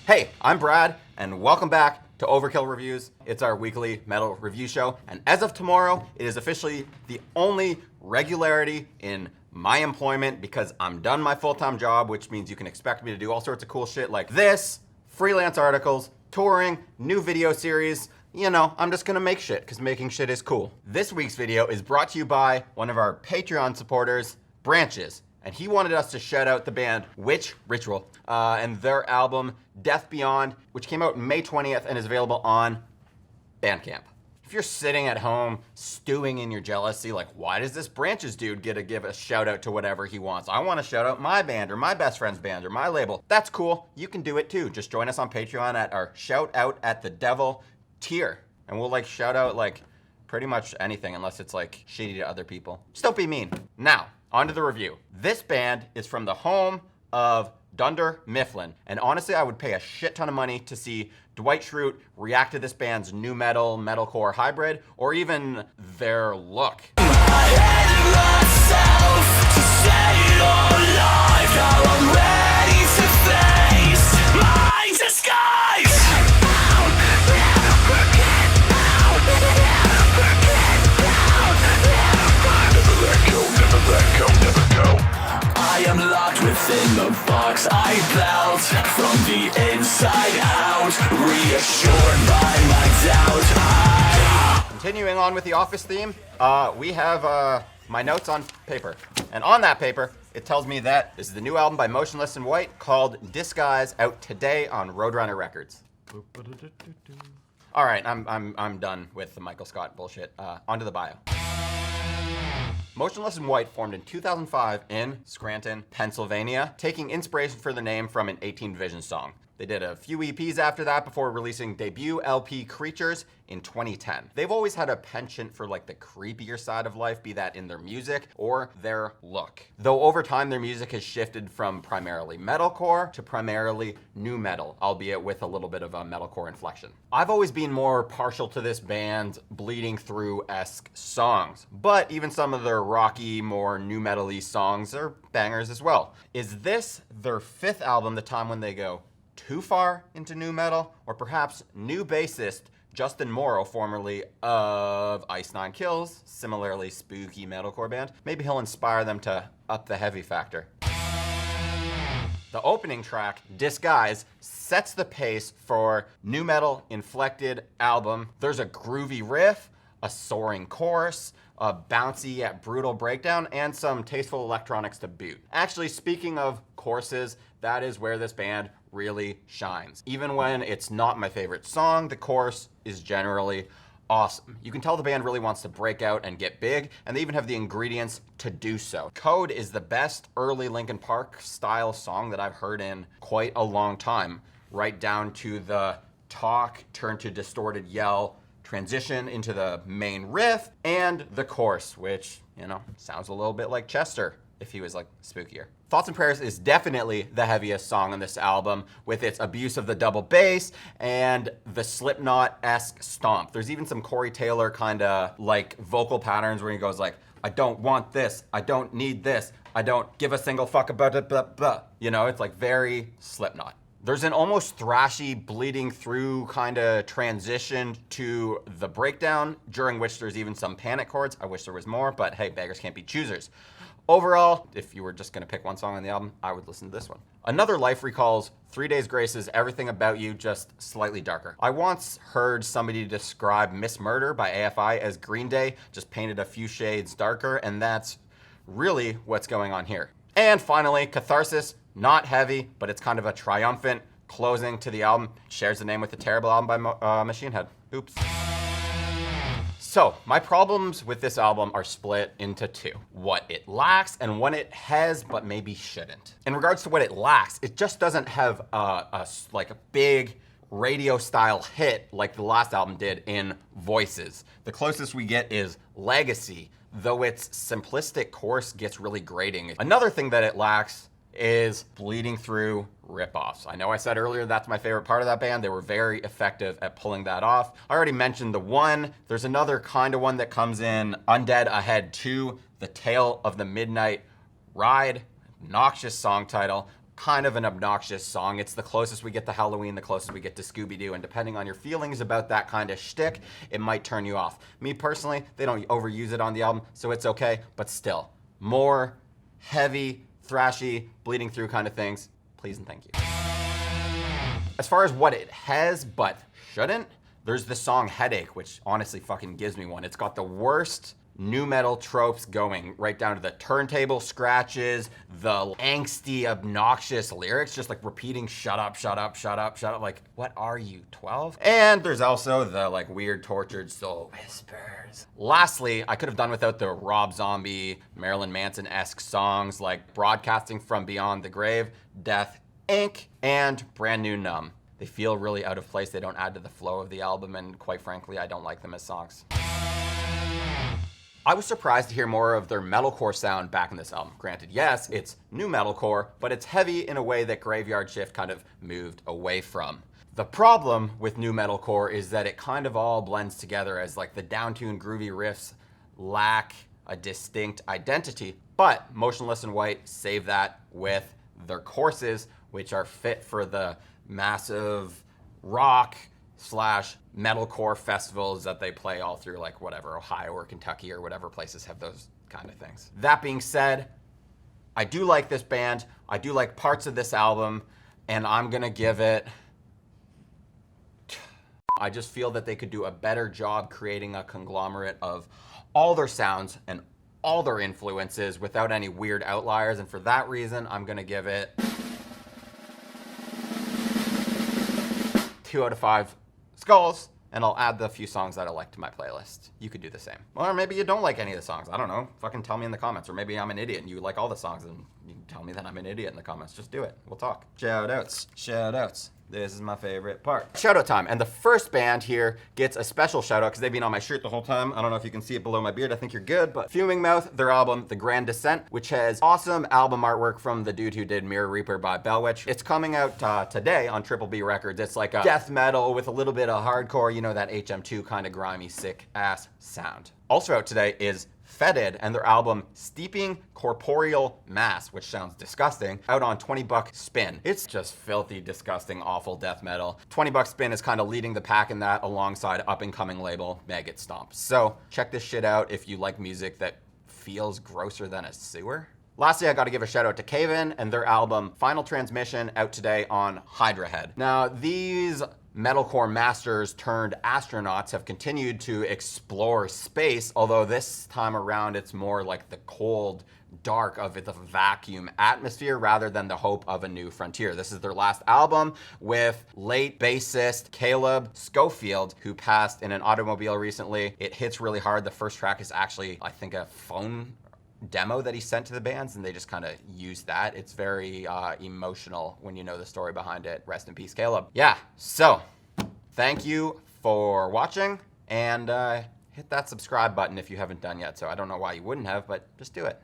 Hey, I'm Brad, and welcome back to Overkill Reviews. It's our weekly metal review show, and as of tomorrow, it is officially the only regularity in my employment because I'm done my full-time job, which means you can expect me to do all sorts of cool shit like this, freelance articles, touring, new video series. You know, I'm just gonna make shit because making shit is cool. This week's video is brought to you by one of our Patreon supporters, Branches. And he wanted us to shout out the band Witch Ritual and their album Death Beyond, which came out May 20th and is available on Bandcamp. If you're sitting at home stewing in your jealousy, like, why does this Branches dude get to give a shout out to whatever he wants? I want to shout out my band or my best friend's band or my label. That's cool. You can do it too. Just join us on Patreon at our Shout Out at the Devil tier. And we'll like shout out like pretty much anything unless it's like shitty to other people. Just don't be mean. Now, on to the review. This band is from the home of Dunder Mifflin, and honestly, I would pay a shit ton of money to see Dwight Schrute react to this band's new metal, metalcore hybrid, or even their look. I am locked within the box I built from the inside out, reassured by my doubt. Continuing on with the Office theme, we have my notes on paper. And on that paper, it tells me that this is the new album by Motionless and White called Disguise, out today on Roadrunner Records. All right, I'm done with the Michael Scott bullshit. On to the bio. Motionless and White formed in 2005 in Scranton, Pennsylvania, taking inspiration for the name from an 18 Vision song. They did a few EPs after that before releasing debut LP Creatures in 2010. They've always had a penchant for like the creepier side of life, be that in their music or their look. Though over time their music has shifted from primarily metalcore to primarily nu metal, albeit with a little bit of a metalcore inflection. I've always been more partial to this band's bleeding through-esque songs, but even some of their rocky, more nu metal-y songs are bangers as well. Is this their fifth album, the time when they go too far into nu metal, or perhaps new bassist Justin Morrow, formerly of Ice Nine Kills, similarly spooky metalcore band, maybe he'll inspire them to up the heavy factor. The opening track, Disguise, sets the pace for nu metal inflected album. There's a groovy riff, a soaring chorus, a bouncy yet brutal breakdown, and some tasteful electronics to boot. Actually, speaking of choruses, that is where this band really shines. Even when it's not my favorite song, the chorus is generally awesome. You can tell the band really wants to break out and get big, and they even have the ingredients to do so. Code is the best early Linkin Park style song that I've heard in quite a long time, right down to the talk, turn to distorted yell, transition into the main riff, and the chorus, which, you know, sounds a little bit like Chester if he was like spookier. Thoughts and Prayers is definitely the heaviest song on this album, with its abuse of the double bass and the Slipknot-esque stomp. There's even some Corey Taylor kind of like vocal patterns where he goes like, I don't want this, I don't need this, I don't give a single fuck about it, blah, blah. You know, it's like very Slipknot. There's an almost thrashy, bleeding through kind of transition to the breakdown, during which there's even some panic chords. I wish there was more, but hey, beggars can't be choosers. Overall, if you were just gonna pick one song on the album, I would listen to this one. Another Life recalls 3 Days Grace's Everything About You, just slightly darker. I once heard somebody describe Miss Murder by AFI as Green Day, just painted a few shades darker, and that's really what's going on here. And finally, Catharsis, not heavy, but it's kind of a triumphant closing to the album. It shares the name with the terrible album by Machine Head. Oops. So, my problems with this album are split into two. What it lacks and what it has but maybe shouldn't. In regards to what it lacks, it just doesn't have a big radio style hit like the last album did in Voices. The closest we get is Legacy, though its simplistic chorus gets really grating. Another thing that it lacks is bleeding through ripoffs. I know I said earlier that's my favorite part of that band. They were very effective at pulling that off. I already mentioned the one. There's another kind of one that comes in Undead Ahead 2, The Tale of the Midnight Ride. Noxious song title. kind of an obnoxious song. It's the closest we get to Halloween, the closest we get to Scooby-Doo, and depending on your feelings about that kind of shtick, it might turn you off. Me personally, they don't overuse it on the album, so it's okay, but still, more heavy, thrashy, bleeding through kind of things, please and thank you. As far as what it has but shouldn't, there's the song Headache, which honestly fucking gives me one. It's got the worst nu metal tropes going, right down to the turntable scratches, the angsty, obnoxious lyrics, just like repeating shut up, shut up, shut up, shut up. Like, what are you, 12? And there's also the like weird tortured soul whispers. Lastly, I could have done without the Rob Zombie, Marilyn Manson-esque songs like Broadcasting from Beyond the Grave, Death, Inc., and Brand New Numb. They feel really out of place. They don't add to the flow of the album, and quite frankly, I don't like them as songs. I was surprised to hear more of their metalcore sound back in this album. Granted, yes, it's new metalcore, but it's heavy in a way that Graveyard Shift kind of moved away from. The problem with new metalcore is that it kind of all blends together as like the downtuned groovy riffs lack a distinct identity, but Motionless and White save that with their courses, which are fit for the massive rock / metalcore festivals that they play all through, like whatever, Ohio or Kentucky or whatever places have those kind of things. That being said, I do like this band. I do like parts of this album, and I'm gonna give it... I just feel that they could do a better job creating a conglomerate of all their sounds and all their influences without any weird outliers, and for that reason, I'm gonna give it 2 out of 5 skulls, and I'll add the few songs that I like to my playlist. You could do the same. Or maybe you don't like any of the songs. I don't know. Fucking tell me in the comments. Or maybe I'm an idiot and you like all the songs and you can tell me that I'm an idiot in the comments. Just do it. We'll talk. Shoutouts. Shoutouts. This is my favorite part. Shoutout time. And the first band here gets a special shout out because they've been on my shirt the whole time. I don't know if you can see it below my beard. I think you're good. But Fuming Mouth, their album, The Grand Descent, which has awesome album artwork from the dude who did Mirror Reaper by Bellwitch. It's coming out today on Triple B Records. It's like a death metal with a little bit of hardcore, you know, that HM2 kind of grimy, sick ass sound. Also out today is Fetid and their album Steeping Corporeal Mass, which sounds disgusting, out on 20 Buck Spin. It's just filthy, disgusting, awful death metal. 20 Buck Spin is kind of leading the pack in that alongside up-and-coming label Maggot Stomp. So check this shit out if you like music that feels grosser than a sewer. Lastly, I gotta give a shout out to Cave-In and their album Final Transmission, out today on Hydra Head. Now, these metalcore masters turned astronauts have continued to explore space, although this time around it's more like the cold, dark of the vacuum atmosphere rather than the hope of a new frontier. This is their last album with late bassist Caleb Schofield, who passed in an automobile recently. It hits really hard. The first track is actually, I think, a phone demo that he sent to the bands, and they just kind of used that. It's very emotional when you know the story behind it. Rest in peace, Caleb. Yeah, so thank you for watching, and hit that subscribe button if you haven't done yet. So I don't know why you wouldn't have, but just do it.